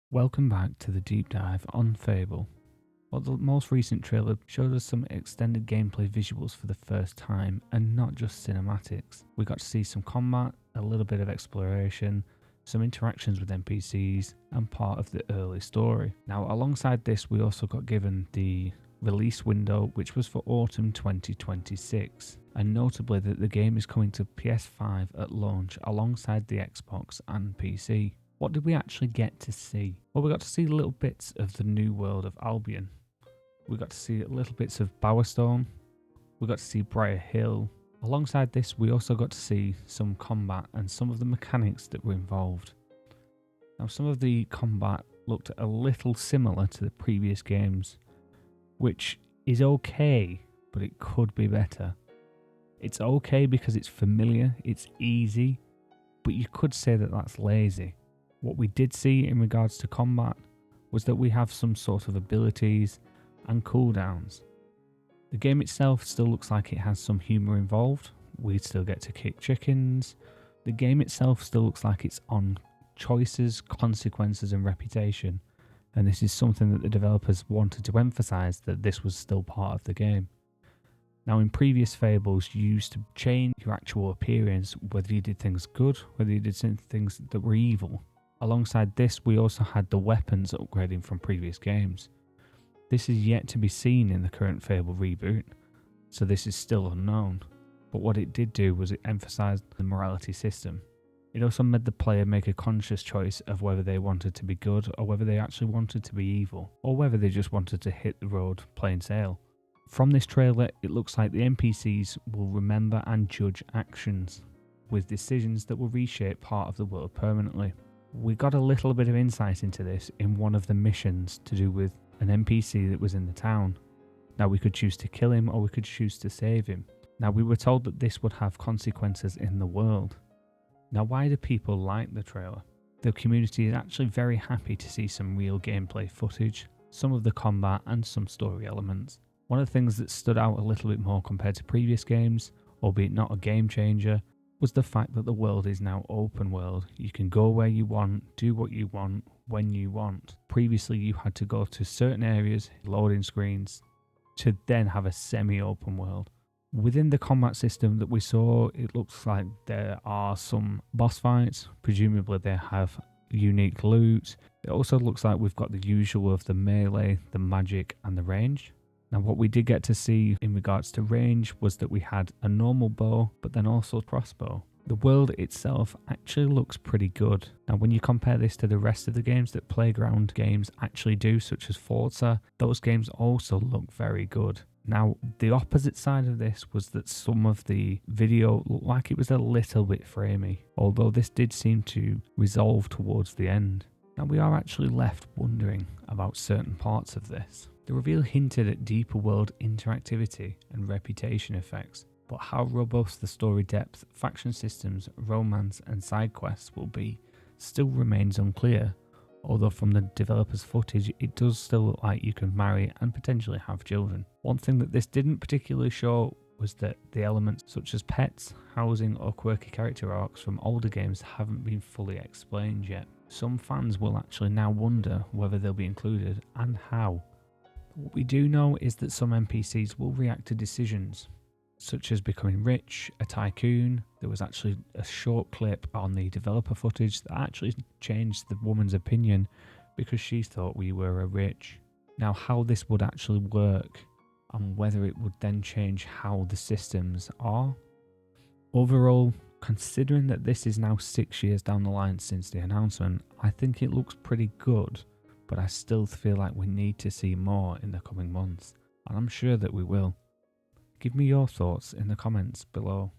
Welcome back to the deep dive on Fable. Well, the most recent trailer showed us some extended gameplay visuals for the first time and not just cinematics. We got to see some combat, a little bit of exploration, some interactions with NPCs, and part of the early story. Now, alongside this, we also got given the release window, which was for autumn 2026, and notably that the game is coming to PS5 at launch alongside the Xbox and PC. What did we actually get to see? Well, we got to see little bits of the new world of Albion. We got to see little bits of Bowerstone. We got to see Briar Hill. Alongside this, we also got to see some combat and some of the mechanics that were involved. Now, some of the combat looked a little similar to the previous games, which is okay, but it could be better. It's okay because it's familiar, it's easy, but you could say that that's lazy. What we did see in regards to combat was that we have some sort of abilities and cooldowns. The game itself still looks like it has some humour involved. We still get to kick chickens. The game itself still looks like it's on choices, consequences and reputation. And this is something that the developers wanted to emphasise, that this was still part of the game. Now, in previous Fables, you used to change your actual appearance, whether you did things good, whether you did things that were evil. Alongside this, we also had the weapons upgrading from previous games. This is yet to be seen in the current Fable reboot, so this is still unknown. But what it did do was it emphasised the morality system. It also made the player make a conscious choice of whether they wanted to be good or whether they actually wanted to be evil, or whether they just wanted to hit the road plain sail. From this trailer, it looks like the NPCs will remember and judge actions, with decisions that will reshape part of the world permanently. We got a little bit of insight into this in one of the missions to do with an NPC that was in the town. Now, we could choose to kill him or we could choose to save him. Now, we were told that this would have consequences in the world. Now, why do people like the trailer? The community is actually very happy to see some real gameplay footage, some of the combat and some story elements. One of the things that stood out a little bit more compared to previous games, albeit not a game changer, was the fact that the world is now open world. You can go where you want, do what you want, when you want. Previously, you had to go to certain areas, loading screens, to then have a semi-open world. Within the combat system that we saw, it looks like there are some boss fights. Presumably they have unique loot. It also looks like we've got the usual of the melee, the magic and the range. Now, what we did get to see in regards to range was that we had a normal bow, but then also a crossbow. The world itself actually looks pretty good. Now, when you compare this to the rest of the games that Playground games actually do, such as Forza, those games also look very good. Now, the opposite side of this was that some of the video looked like it was a little bit framey, although this did seem to resolve towards the end. Now, we are actually left wondering about certain parts of this. The reveal hinted at deeper world interactivity and reputation effects, but how robust the story depth, faction systems, romance and side quests will be still remains unclear, although from the developers' footage it does still look like you can marry and potentially have children. One thing that this didn't particularly show was that the elements such as pets, housing or quirky character arcs from older games haven't been fully explained yet. Some fans will actually now wonder whether they'll be included and how. What we do know is that some NPCs will react to decisions, such as becoming rich, a tycoon. There was actually a short clip on the developer footage that actually changed the woman's opinion because she thought we were rich. Now, how this would actually work and whether it would then change how the systems are. Overall, considering that this is now 6 years down the line since the announcement, I think it looks pretty good. But I still feel like we need to see more in the coming months, and I'm sure that we will. Give me your thoughts in the comments below.